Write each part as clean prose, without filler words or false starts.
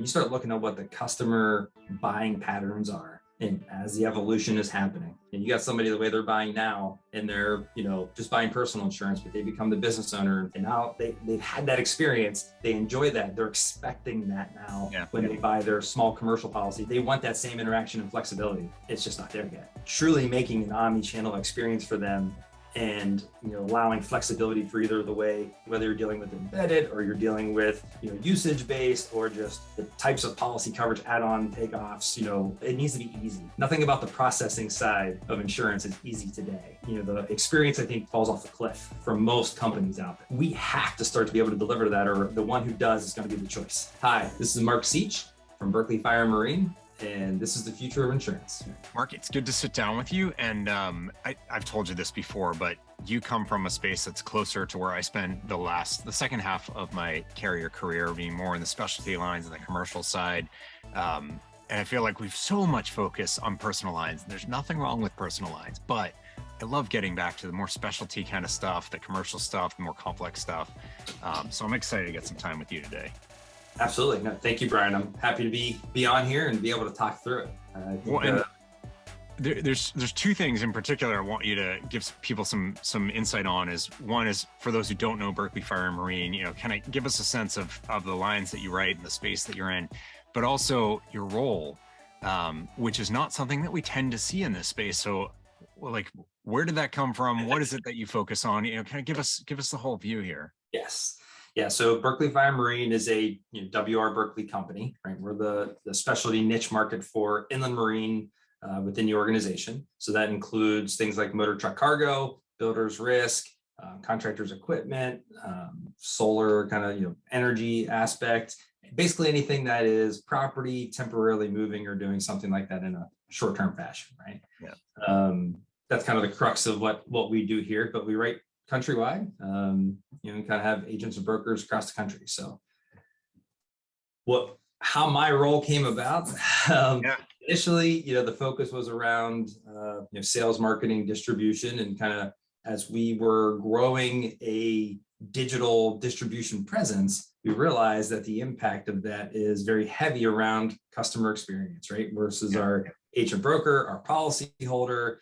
when you start looking at what the customer buying patterns are, and as the evolution is happening, and you got somebody the way they're buying now, and they're, just buying personal insurance, but they become the business owner, and now they've had that experience, they enjoy that, they're expecting that now. When they buy their small commercial policy, they want that same interaction and flexibility. It's just not there yet. Truly making an omni-channel experience for them, and allowing flexibility for either the way, whether you're dealing with embedded or you're dealing with usage based, or just the types of policy coverage add-on takeoffs. It needs to be easy. Nothing about the processing side of insurance is easy today. The experience, I think, falls off the cliff for most companies out there. We have to start to be able to deliver that, or the one who does is going to be the choice. Hi, this is Mark Seich from Berkley Fire Marine, and this is the future of insurance. Mark, it's good to sit down with you. And I've told you this before, but you come from a space that's closer to where I spent the second half of my carrier career, being more in the specialty lines and the commercial side. And I feel like we've so much focus on personal lines. There's nothing wrong with personal lines, but I love getting back to the more specialty kind of stuff, the commercial stuff, the more complex stuff. So I'm excited to get some time with you today. Absolutely. No, thank you, Brian. I'm happy to be on here and be able to talk through it. There's two things in particular I want you to give people some insight on. One is, for those who don't know Berkley Fire Marine, kind of give us a sense of the lines that you write and the space that you're in, but also your role, which is not something that we tend to see in this space. So, where did that come from? What is it that you focus on? Kind of give us the whole view here. Yes. Yeah, so Berkley Fire Marine is a WR Berkley company, right? We're the specialty niche market for inland marine within the organization. So that includes things like motor truck cargo, builders risk, contractors equipment, solar kind of energy aspect, basically anything that is property temporarily moving or doing something like that in a short-term fashion, right? Yeah. That's kind of the crux of what we do here, but we write countrywide, kind of have agents and brokers across the country. So how my role came about, initially, the focus was around, sales, marketing, distribution, and kind of as we were growing a digital distribution presence, we realized that the impact of that is very heavy around customer experience, right? Versus our agent broker, our policy holder,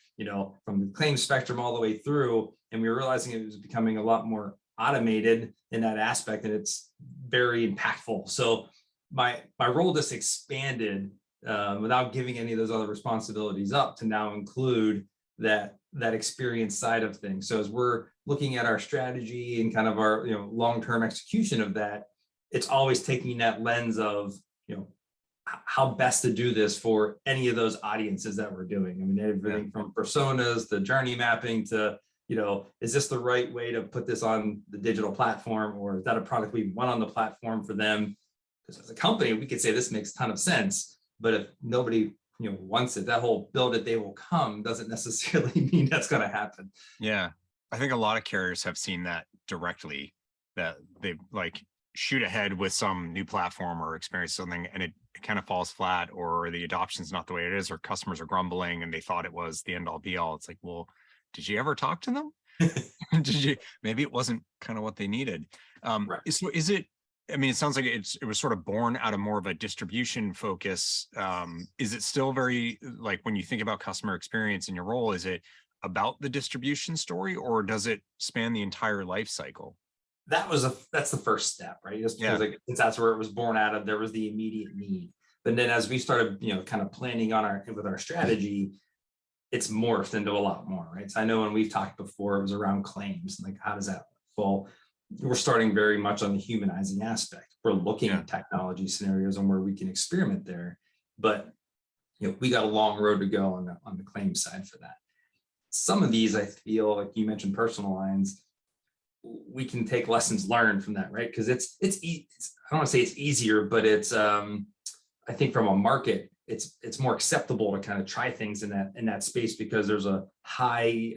from the claims spectrum all the way through. And we were realizing it was becoming a lot more automated in that aspect, and it's very impactful. So my role just expanded without giving any of those other responsibilities up to now include that experience side of things. So as we're looking at our strategy and kind of our long-term execution of that, it's always taking that lens of how best to do this for any of those audiences that we're doing. I mean, everything from personas to journey mapping to is this the right way to put this on the digital platform, or is that a product we want on the platform for them? Because as a company, we could say this makes a ton of sense, but if nobody wants it, that whole build it, they will come doesn't necessarily mean that's going to happen. Yeah, I think a lot of carriers have seen that directly, that they shoot ahead with some new platform or experience something, and it kind of falls flat, or the adoption's not the way it is, or customers are grumbling and they thought it was the end all be all. It's like, well, did you ever talk to them? Maybe it wasn't kind of what they needed. Right. So is it, it sounds like it was sort of born out of more of a distribution focus. Is it still very, when you think about customer experience in your role, is it about the distribution story, or does it span the entire life cycle? That's the first step, right? Just because since that's where it was born out of, there was the immediate need. But then as we started, kind of planning on with our strategy, it's morphed into a lot more, right? So I know when we've talked before, it was around claims, how does that fall? We're starting very much on the humanizing aspect. We're looking at technology scenarios and where we can experiment there, but we got a long road to go on the claims side for that. Some of these, I feel like you mentioned personal lines, we can take lessons learned from that, right? Because it's I don't want to say it's easier, but it's I think from a market, it's more acceptable to kind of try things in that space, because there's a high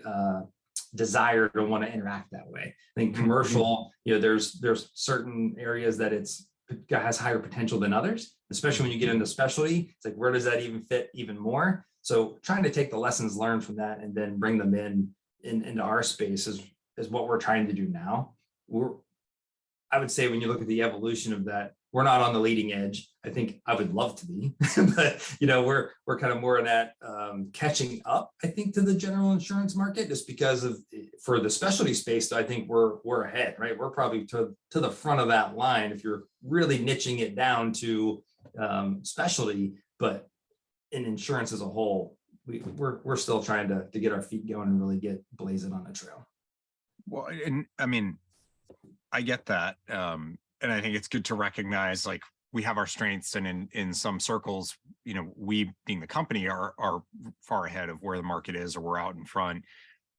desire to want to interact that way. I think commercial, there's certain areas that has higher potential than others, especially when you get into specialty. It's like, where does that even fit even more? So trying to take the lessons learned from that and then bring them into our space is what we're trying to do now. I would say when you look at the evolution of that we're not on the leading edge. I think I would love to be, but we're kind of more in that catching up, I think, to the general insurance market, just because of for the specialty space. I think we're ahead, right? We're probably to the front of that line if you're really niching it down to specialty, but in insurance as a whole, we're still trying to get our feet going and really get blazing on the trail. Well, and I mean, I get that. And I think it's good to recognize, like, we have our strengths, and in some circles, we being the company are far ahead of where the market is, or we're out in front.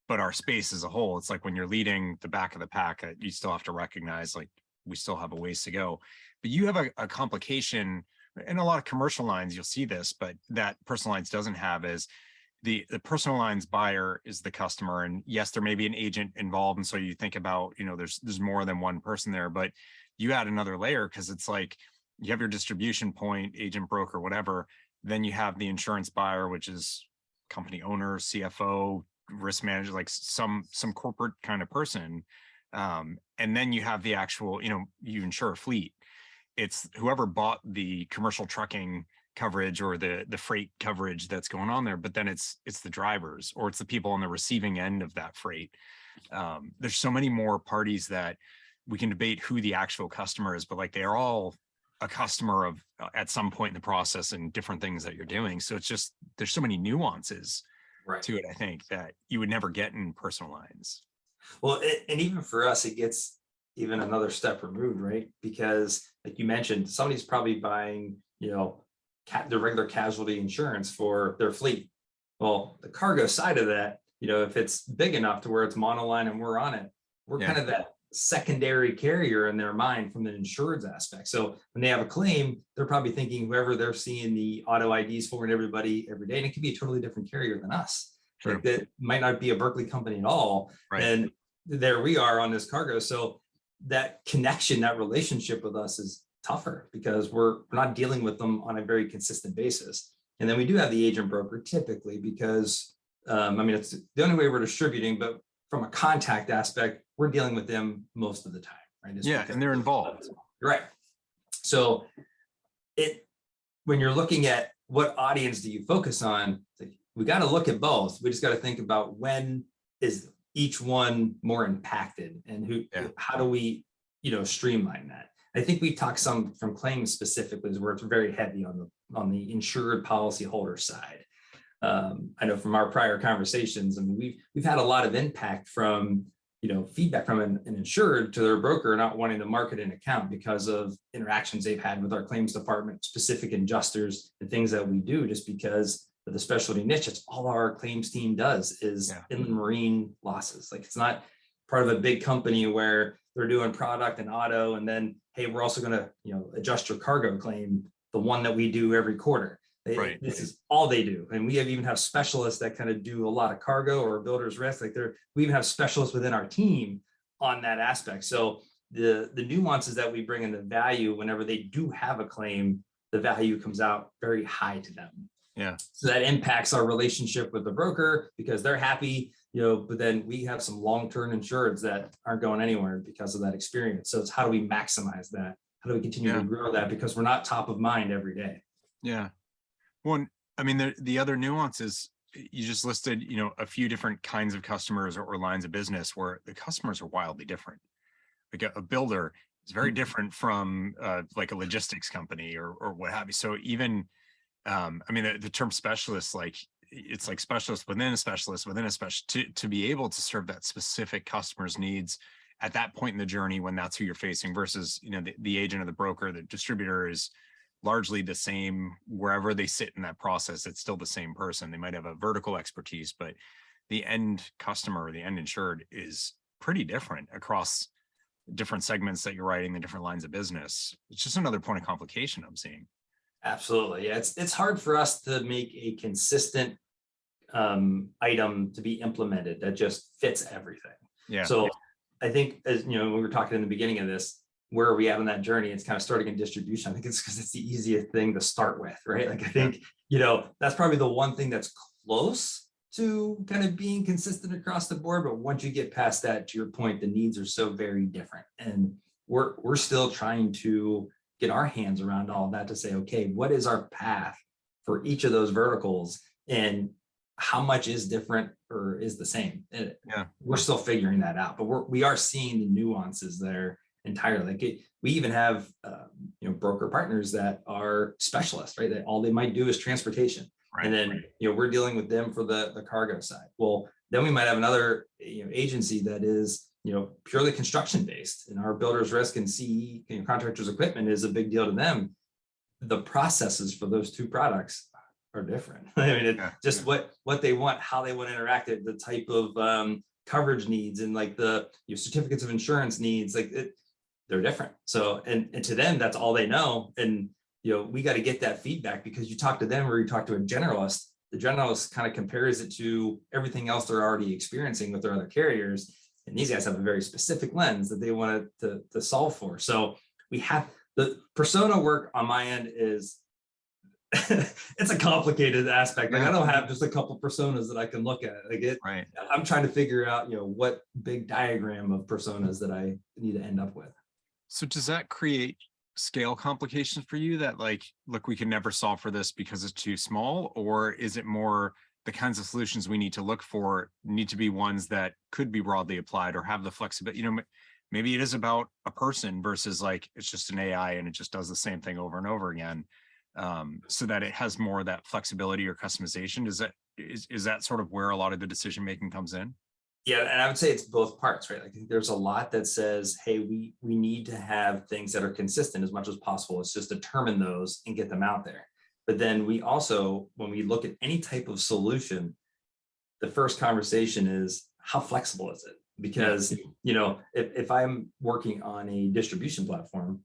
But our space as a whole, it's like when you're leading the back of the pack, you still have to recognize, like, we still have a ways to go. But you have a complication in a lot of commercial lines. You'll see this, but that personal lines doesn't have, is the personal lines buyer is the customer. And yes, there may be an agent involved. And so you think about, there's more than one person there, but you add another layer, because it's like you have your distribution point, agent, broker, whatever. Then you have the insurance buyer, which is company owner, CFO, risk manager, like some corporate kind of person. And then you have the actual, you insure a fleet. It's whoever bought the commercial trucking coverage or the freight coverage that's going on there, but then it's the drivers, or it's the people on the receiving end of that freight. There's so many more parties that we can debate who the actual customer is, but like, they are all a customer of at some point in the process, and different things that you're doing. So it's just, there's so many nuances to it, I think, that you would never get in personal lines. Well, and even for us, it gets even another step removed, right? Because like you mentioned, somebody's probably buying, the regular casualty insurance for their fleet. Well, the cargo side of that, if it's big enough to where it's monoline and we're on it, we're kind of that secondary carrier in their mind from the insured's aspect. So when they have a claim, they're probably thinking whoever they're seeing the auto IDs for and everybody every day, and it could be a totally different carrier than us. Like, that might not be a Berkley company at all. Right. And there we are on this cargo. So that connection, that relationship with us is tougher, because we're not dealing with them on a very consistent basis. And then we do have the agent broker typically, because it's the only way we're distributing, but from a contact aspect, we're dealing with them most of the time, right? And they're involved. You're right. So when you're looking at what audience do you focus on, we got to look at both. We just got to think about when is each one more impacted, and how do we, streamline that. I think we talked some from claims specifically, where it's very heavy on the insured policyholder side. I know from our prior conversations, we've had a lot of impact from, feedback from an insured to their broker not wanting to market an account because of interactions they've had with our claims department, specific adjusters, and things that we do, just because of the specialty niche. It's all our claims team does is inland marine losses. Like, it's not part of a big company where they're doing product and auto, and then, hey, we're also going to, adjust your cargo claim, the one that we do every quarter. This is all they do. And we even have specialists that kind of do a lot of cargo or builder's risk. We even have specialists within our team on that aspect. So the nuances that we bring in, the value, whenever they do have a claim, the value comes out very high to them. So that impacts our relationship with the broker, because they're happy, but then we have some long-term insureds that aren't going anywhere because of that experience. So it's how do we maximize that? How do we continue to grow that? Because we're not top of mind every day. Well, the other nuance is, you just listed, a few different kinds of customers or lines of business where the customers are wildly different. Like a builder is very different from like a logistics company or what have you. So even, the term specialist, like, it's like specialist within a specialist within a specialist, to be able to serve that specific customer's needs at that point in the journey, when that's who you're facing, versus, the agent or the broker, the distributor is largely the same wherever they sit in that process. It's still the same person. They might have a vertical expertise, but the end customer or the end insured is pretty different across different segments that you're writing, the different lines of business. It's just another point of complication I'm seeing. Absolutely. Yeah, it's hard for us to make a consistent item to be implemented that just fits everything. So I think, as we were talking in the beginning of this, where are we at on that journey? It's kind of starting in distribution. I think it's because it's the easiest thing to start with, right? Like, I think, that's probably the one thing that's close to kind of being consistent across the board. But once you get past that, to your point, the needs are so very different. And we're still trying to get our hands around all of that to say, okay, what is our path for each of those verticals, and how much is different or is the same? We're still figuring that out, but we are seeing the nuances there entirely. Like we even have broker partners that are specialists, right? That all they might do is transportation. Right. And then we're dealing with them for the cargo side. Well, then we might have another agency that is purely construction based, and our builders risk and CE contractors equipment is a big deal to them. The processes for those two products are different. I mean, just what they want, how they want to interact, the type of coverage needs, and like the certificates of insurance needs, like they're different. So, and to them, that's all they know. And we got to get that feedback, because you talk to them or you talk to a generalist, the generalist kind of compares it to everything else they're already experiencing with their other carriers. And these guys have a very specific lens that they want to solve for. So we have the persona work on my end is it's a complicated aspect. Like I don't have just a couple personas that I can look at. I'm trying to figure out, what big diagram of personas that I need to end up with. So does that create scale complications for you that like, look, we can never solve for this because it's too small? Or is it more the kinds of solutions we need to look for need to be ones that could be broadly applied or have the flexibility? Maybe it is about a person versus like, it's just an AI and it just does the same thing over and over again. So that it has more of that flexibility or customization. Is that sort of where a lot of the decision making comes in? Yeah, and I would say it's both parts, right? Like there's a lot that says, hey, we need to have things that are consistent as much as possible. Let's just determine those and get them out there. But then we also, when we look at any type of solution, the first conversation is how flexible is it? Because if I'm working on a distribution platform,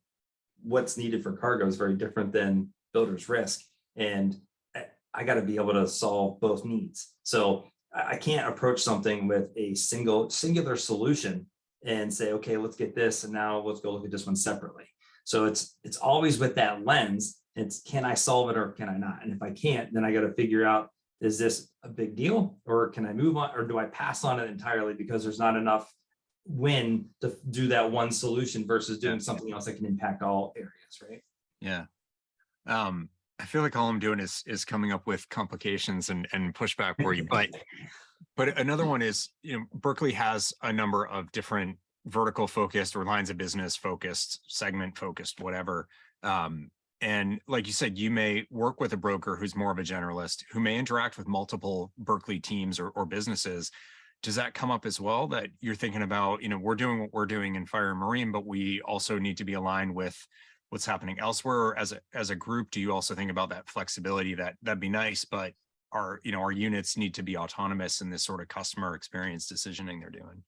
what's needed for cargo is very different than builder's risk, and I got to be able to solve both needs. So I can't approach something with a singular solution and say, okay, let's get this, and now let's go look at this one separately. So it's always with that lens. It's, can I solve it or can I not? And if I can't, then I got to figure out, is this a big deal, or can I move on, or do I pass on it entirely because there's not enough win to do that one solution versus doing something else that can impact all areas, right? Yeah. I feel like all I'm doing is coming up with complications and pushback for you, but another one is, Berkley has a number of different vertical focused or lines of business focused, segment focused, whatever. And like you said, you may work with a broker who's more of a generalist, who may interact with multiple Berkley teams or businesses. Does that come up as well, that you're thinking about, we're doing what we're doing in fire and marine, but we also need to be aligned with what's happening elsewhere? As a group, do you also think about that flexibility, that'd be nice, but our units need to be autonomous in this sort of customer experience decisioning they're doing?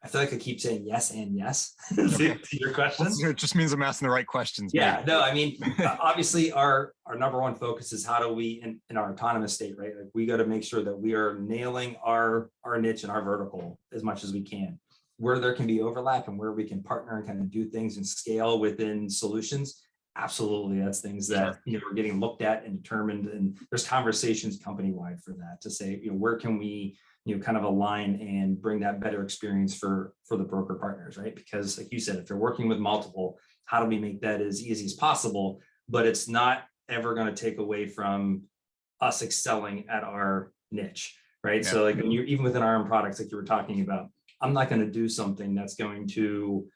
I feel like I keep saying yes and yes to your question. It just means I'm asking the right questions. Yeah, maybe. No, I mean, obviously our number one focus is how do we, in our autonomous state, right? Like we got to make sure that we are nailing our niche and our vertical as much as we can. Where there can be overlap and where we can partner and kind of do things and scale within solutions, absolutely, that's things that we're getting looked at and determined, and there's conversations company-wide for that to say, where can we kind of align and bring that better experience for the broker partners, right? Because like you said, if they're working with multiple, how do we make that as easy as possible? But it's not ever going to take away from us excelling at our niche, right? Yeah. So like when even within our own products, like you were talking about, I'm not going to do something that's going to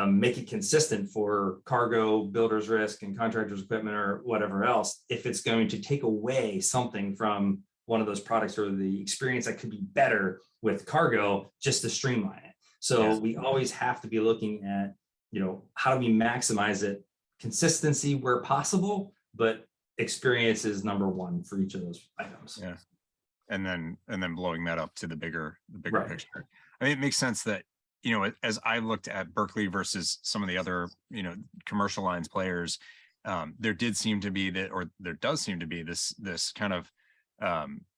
make it consistent for cargo, builder's risk, and contractor's equipment or whatever else, if it's going to take away something from one of those products or the experience that could be better with cargo just to streamline it. So we always have to be looking at, how do we maximize it? Consistency where possible, but experience is number one for each of those items. Yeah. And then blowing that up to the bigger picture. I mean, it makes sense that, as I looked at Berkley versus some of the other, commercial lines players, there does seem to be this kind of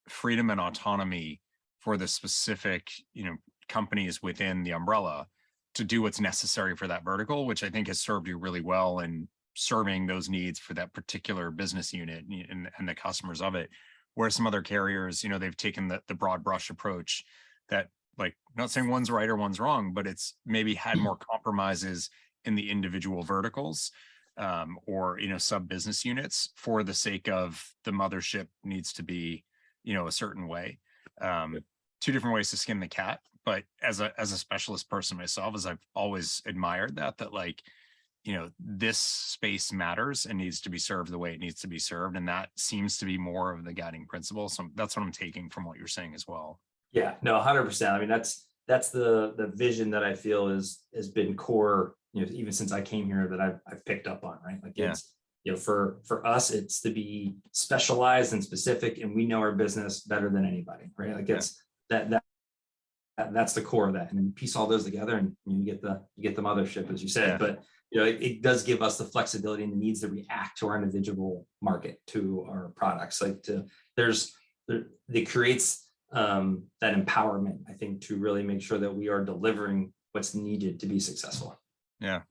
freedom and autonomy for the specific, companies within the umbrella to do what's necessary for that vertical, which I think has served you really well in serving those needs for that particular business unit and the customers of it. Where some other carriers, they've taken the broad brush approach that, like, not saying one's right or one's wrong, but it's maybe had more compromises in the individual verticals. or, sub business units for the sake of the mothership needs to be, a certain way. Two different ways to skin the cat. But as a specialist person myself, as I've always admired that like, this space matters and needs to be served the way it needs to be served. And that seems to be more of the guiding principle. So that's what I'm taking from what you're saying as well. Yeah, no, 100%. I mean, that's the vision that I feel has been core, even since I came here, that I've picked up on, right? Like it's, for us, it's to be specialized and specific, and we know our business better than anybody, right? Like it's that's the core of that. And then you piece all those together and you get the mothership, as you said. But it does give us the flexibility and the needs to react to our individual market, to our products. Like it creates that empowerment, I think, to really make sure that we are delivering what's needed to be successful. Yeah.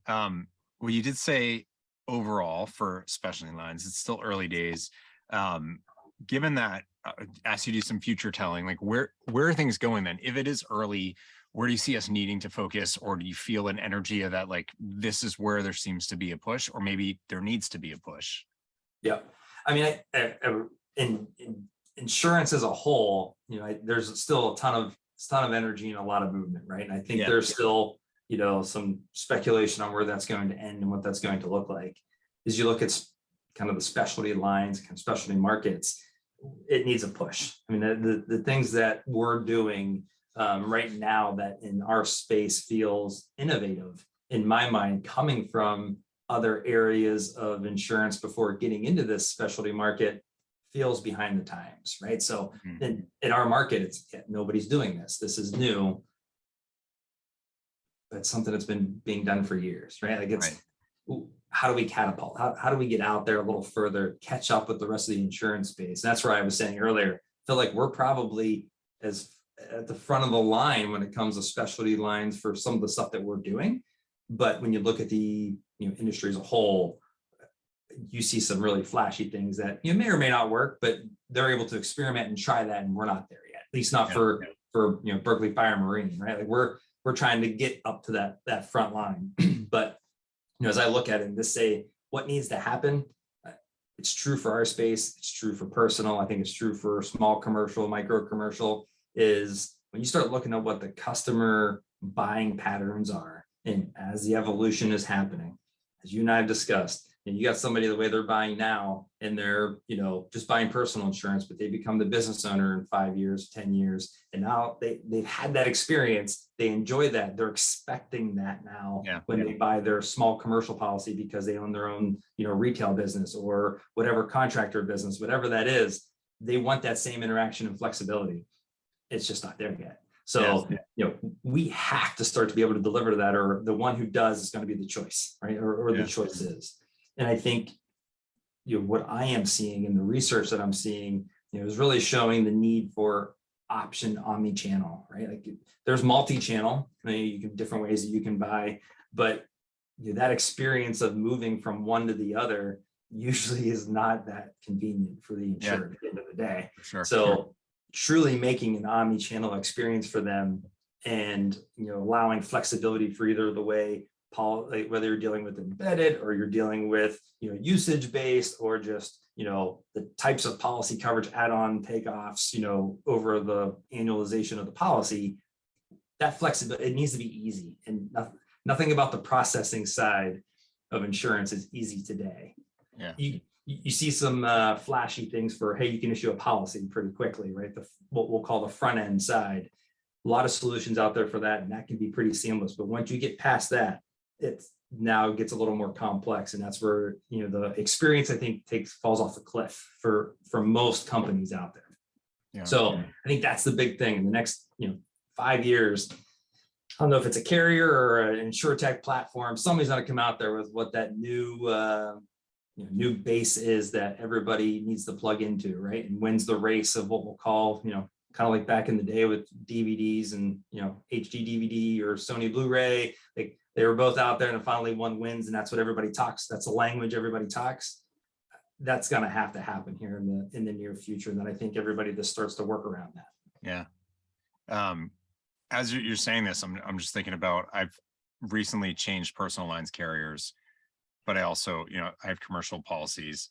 Well, you did say overall for specialty lines, it's still early days. Given that, ask you to do some future telling, like where are things going then? If it is early, where do you see us needing to focus, or do you feel an energy of that, like this is where there seems to be a push, or maybe there needs to be a push? Yeah. I mean, in insurance as a whole, there's still a ton of energy and a lot of movement, right? And I think there's still, some speculation on where that's going to end and what that's going to look like. As you look at kind of the specialty lines, kind of specialty markets, it needs a push. I mean, the things that we're doing right now that in our space feels innovative, in my mind, coming from other areas of insurance before getting into this specialty market, feels behind the times, right? So in our market, it's nobody's doing this. This is new. But it's something that's been being done for years, right? Like it's how do we catapult? How do we get out there a little further, catch up with the rest of the insurance space? And that's where I was saying earlier, I feel like we're probably as at the front of the line when it comes to specialty lines for some of the stuff that we're doing. But when you look at the industry as a whole, you see some really flashy things that may or may not work, but they're able to experiment and try that, and we're not there yet. At least not for Berkley Fire Marine, right? Like we're trying to get up to that front line. But as I look at it and just say what needs to happen, it's true for our space. It's true for personal. I think it's true for small commercial, micro commercial. Is when you start looking at what the customer buying patterns are, and as the evolution is happening, as you and I have discussed, and you got somebody the way they're buying now, and they're just buying personal insurance, but they become the business owner in 5 years, 10 years, and now they've had that experience. They enjoy that. They're expecting that now when they buy their small commercial policy because they own their own retail business or whatever contractor business, whatever that is. They want that same interaction and flexibility. It's just not there yet. So, we have to start to be able to deliver to that, or the one who does is going to be the choice, right? Or the choice is. And I think, what I am seeing in the research that I'm seeing, is really showing the need for option omni-channel, right? Like there's multi-channel, you can different ways that you can buy, but that experience of moving from one to the other usually is not that convenient for the insured at the end of the day. Sure. So truly making an omni-channel experience for them, and allowing flexibility for either the way whether you're dealing with embedded or you're dealing with usage based, or just the types of policy coverage add-on takeoffs over the annualization of the policy. That flexibility, it needs to be easy, and nothing about the processing side of insurance is easy today. You see some flashy things for, hey, you can issue a policy pretty quickly, right? What we'll call the front end side. A lot of solutions out there for that, and that can be pretty seamless. But once you get past that, it now gets a little more complex, and that's where the experience, I think, falls off the cliff for most companies out there. So I think that's the big thing in the next 5 years. I don't know if it's a carrier or an insurtech platform. Somebody's going to come out there with what that new base is that everybody needs to plug into, right? And wins the race of what we'll call, kind of like back in the day with DVDs and, HD DVD or Sony Blu-ray. They were both out there, and finally one wins, and that's what everybody talks. That's the language everybody talks. That's going to have to happen here in the near future. And then I think everybody just starts to work around that. Yeah. As you're saying this, I'm just thinking about, I've recently changed personal lines carriers but I also, I have commercial policies,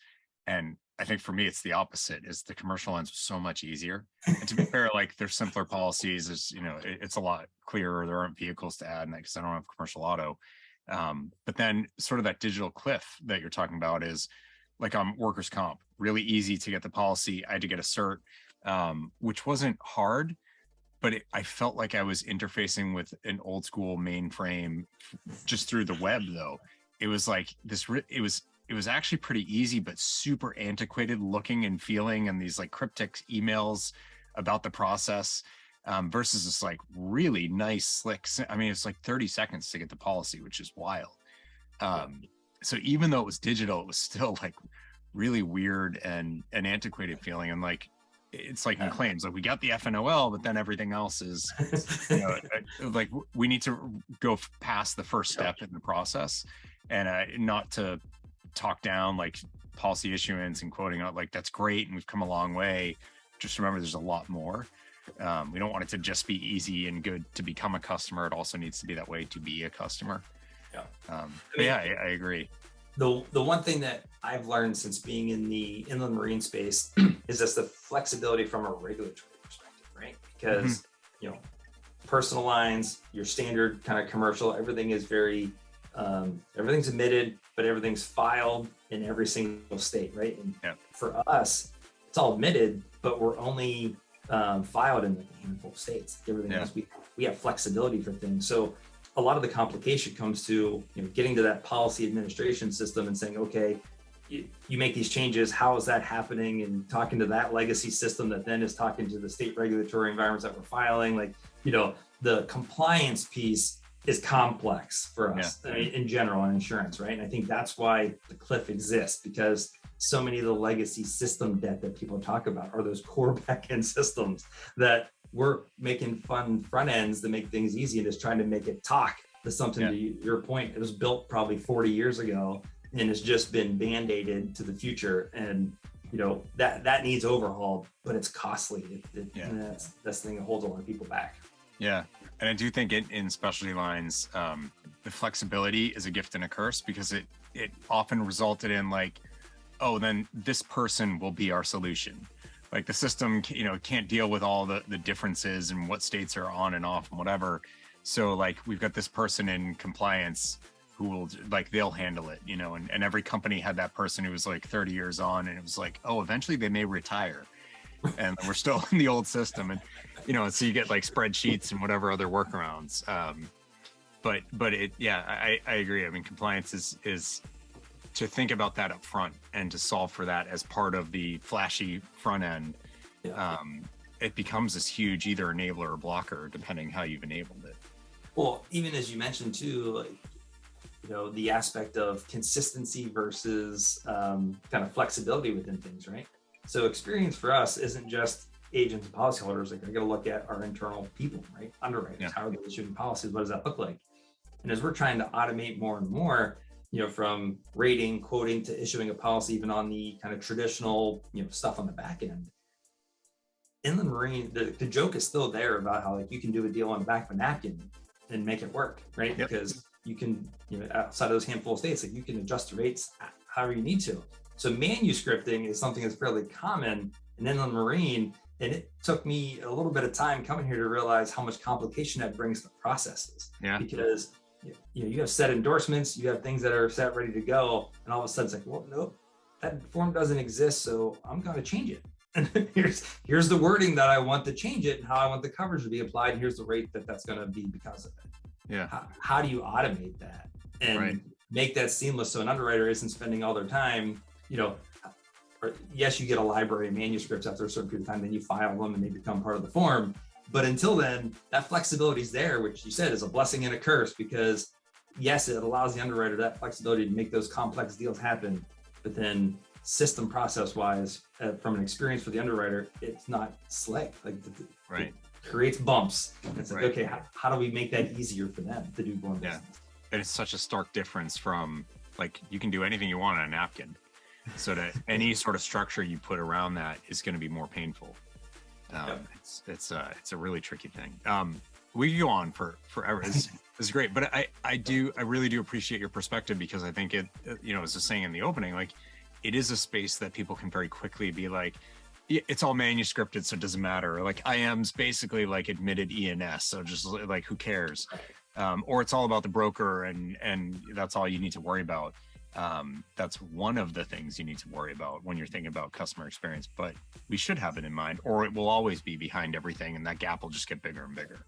and I think for me, it's the opposite. Is the commercial lines so much easier. And to be fair, like there's simpler policies. Is it's a lot clearer. There aren't vehicles to add, and because I don't have commercial auto. But then sort of that digital cliff that you're talking about is like on workers' comp, really easy to get the policy. I had to get a cert, which wasn't hard, but I felt like I was interfacing with an old school mainframe just through the web though. It was like this, it was actually pretty easy, but super antiquated looking and feeling, and these like cryptic emails about the process versus this like really nice, slick. I mean, it's like 30 seconds to get the policy, which is wild. So even though it was digital, it was still like really weird and an antiquated feeling. And like, it's like in claims, like we got the FNOL, but then everything else is, like we need to go past the first step in the process, and not to talk down like policy issuance and quoting out, like that's great and we've come a long way. Just remember, there's a lot more. We don't want it to just be easy and good to become a customer. It also needs to be that way to be a customer. I agree. The one thing that I've learned since being in the inland marine space is just the flexibility from a regulatory perspective, right? Because, personal lines, your standard kind of commercial, everything is very, everything's admitted, but everything's filed in every single state, right? And for us, it's all admitted, but we're only filed in a handful of states. Everything else, we have flexibility for things. So a lot of the complication comes to getting to that policy administration system and saying, okay, you make these changes, how is that happening? And talking to that legacy system that then is talking to the state regulatory environments that we're filing. Like, the compliance piece is complex for us in general in insurance, right? And I think that's why the cliff exists, because so many of the legacy system debt that people talk about are those core back-end systems that we're making fun front ends to make things easy and just trying to make it talk to something. To your point, it was built probably 40 years ago and it's just been band-aided to the future. And that needs overhauled, but it's costly. And that's the thing that holds a lot of people back. Yeah. And I do think in specialty lines, the flexibility is a gift and a curse, because it often resulted in like, oh, then this person will be our solution. Like the system, can't deal with all the differences and what states are on and off and whatever. So like we've got this person in compliance who will they'll handle it, and every company had that person who was like 30 years on, and it was like, oh, eventually they may retire and we're still in the old system. And, so you get like spreadsheets and whatever other workarounds. But I agree. I mean, compliance is to think about that up front and to solve for that as part of the flashy front end. It becomes this huge either enabler or blocker, depending how you've enabled it. Well, even as you mentioned too, the aspect of consistency versus kind of flexibility within things, right? So experience for us isn't just agents and policyholders. Like I got to look at our internal people, right? Underwriters, how are they issuing policies? What does that look like? And as we're trying to automate more and more, from rating, quoting to issuing a policy, even on the kind of traditional, stuff on the back end. Inland marine, the joke is still there about how like you can do a deal on the back of a napkin and make it work, right? Because you can, outside of those handful of states, like you can adjust the rates however you need to. So manuscripting is something that's fairly common in inland marine. And it took me a little bit of time coming here to realize how much complication that brings to processes. Because you have set endorsements, you have things that are set ready to go, and all of a sudden it's like, well, nope, that form doesn't exist, so I'm going to change it. And here's the wording that I want to change it and how I want the coverage to be applied. Here's the rate that's going to be because of it. How do you automate that and make that seamless so an underwriter isn't spending all their time, or yes, you get a library of manuscripts after a certain period of time, then you file them and they become part of the form. But until then, that flexibility is there, which you said is a blessing and a curse, because yes, it allows the underwriter that flexibility to make those complex deals happen. But then system process wise, from an experience for the underwriter, it's not slick. Like it creates bumps. It's like, okay, how do we make that easier for them to do more business? And it's such a stark difference from like, you can do anything you want on a napkin. So that any sort of structure you put around that is going to be more painful. It's a really tricky thing. we could go on for forever. It's great, but I really do appreciate your perspective, because I think it, you know, as I was saying in the opening, like it is a space that people can very quickly be like, it's all manuscripted, so it doesn't matter. Like IAM's basically like admitted ENS, so just like who cares? Or it's all about the broker, and that's all you need to worry about. That's one of the things you need to worry about when you're thinking about customer experience, but we should have it in mind, or it will always be behind everything, and that gap will just get bigger and bigger.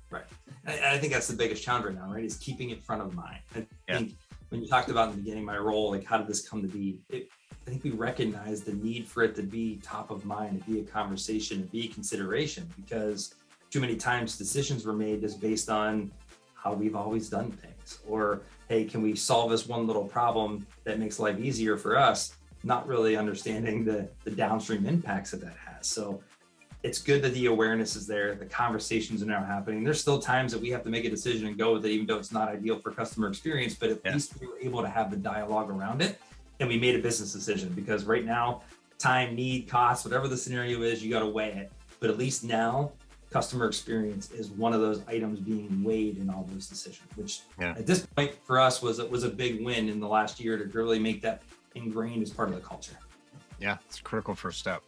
Right. I think that's the biggest challenge right now, right? Is keeping it front of mind. I think when you talked about in the beginning, my role, like how did this come to be? I think we recognize the need for it to be top of mind, to be a conversation, to be a consideration, because too many times decisions were made just based on how we've always done things, or hey, can we solve this one little problem that makes life easier for us, not really understanding the downstream impacts that has. So it's good that the awareness is there, the conversations are now happening. There's still times that we have to make a decision and go with it, even though it's not ideal for customer experience, but at least we were able to have the dialogue around it, and we made a business decision. Because right now, time, need, cost, whatever the scenario is, you got to weigh it. But at least now, customer experience is one of those items being weighed in all those decisions, which at this point for us was a big win in the last year to really make that ingrained as part of the culture. Yeah, it's a critical first step.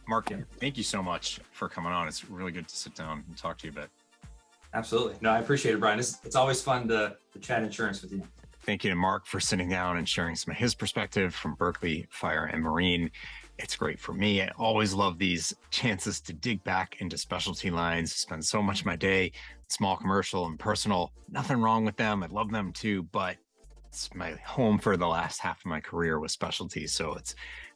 Mark, thank you so much for coming on. It's really good to sit down and talk to you a bit. Absolutely. No, I appreciate it, Bryan. It's always fun to chat insurance with you. Thank you to Mark for sitting down and sharing some of his perspective from Berkley Fire and Marine. It's great for me. I always love these chances to dig back into specialty lines, spend so much of my day, small commercial and personal. Nothing wrong with them. I love them too, but it's my home for the last half of my career with specialty. So it's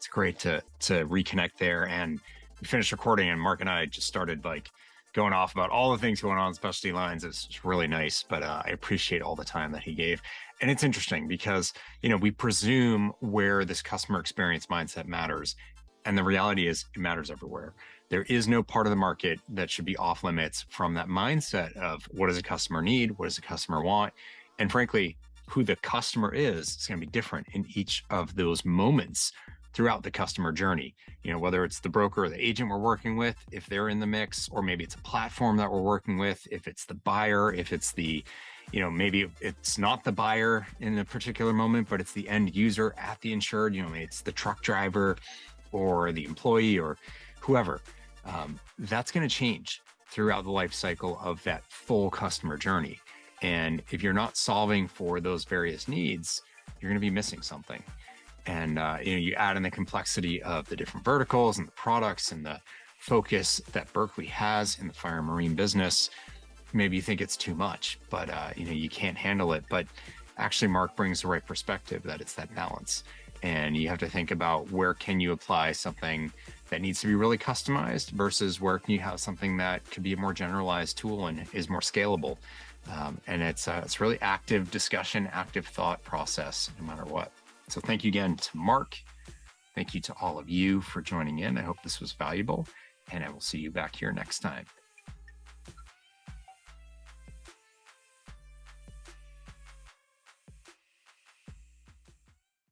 great to reconnect there. And we finished recording, and Mark and I just started like going off about all the things going on in specialty lines. It's really nice, but I appreciate all the time that he gave. And it's interesting because, you know, we presume where this customer experience mindset matters. And the reality is it matters everywhere. There is no part of the market that should be off limits from that mindset of what does a customer need? What does a customer want? And frankly, who the customer is going to be different in each of those moments throughout the customer journey. You know, whether it's the broker or the agent we're working with, if they're in the mix, or maybe it's a platform that we're working with, if it's the buyer, if it's the, you know, maybe it's not the buyer in a particular moment, but it's the end user at the insured, you know, it's the truck driver or the employee or whoever. That's going to change throughout the life cycle of that full customer journey. And if you're not solving for those various needs, you're going to be missing something. And you know, you add in the complexity of the different verticals and the products and the focus that Berkley has in the fire and marine business. Maybe you think it's too much, but you know, you can't handle it. But actually, Mark brings the right perspective, that it's that balance. And you have to think about where can you apply something that needs to be really customized versus where can you have something that could be a more generalized tool and is more scalable. And it's really active discussion, active thought process, no matter what. So thank you again to Mark. Thank you to all of you for joining in. I hope this was valuable, and I will see you back here next time.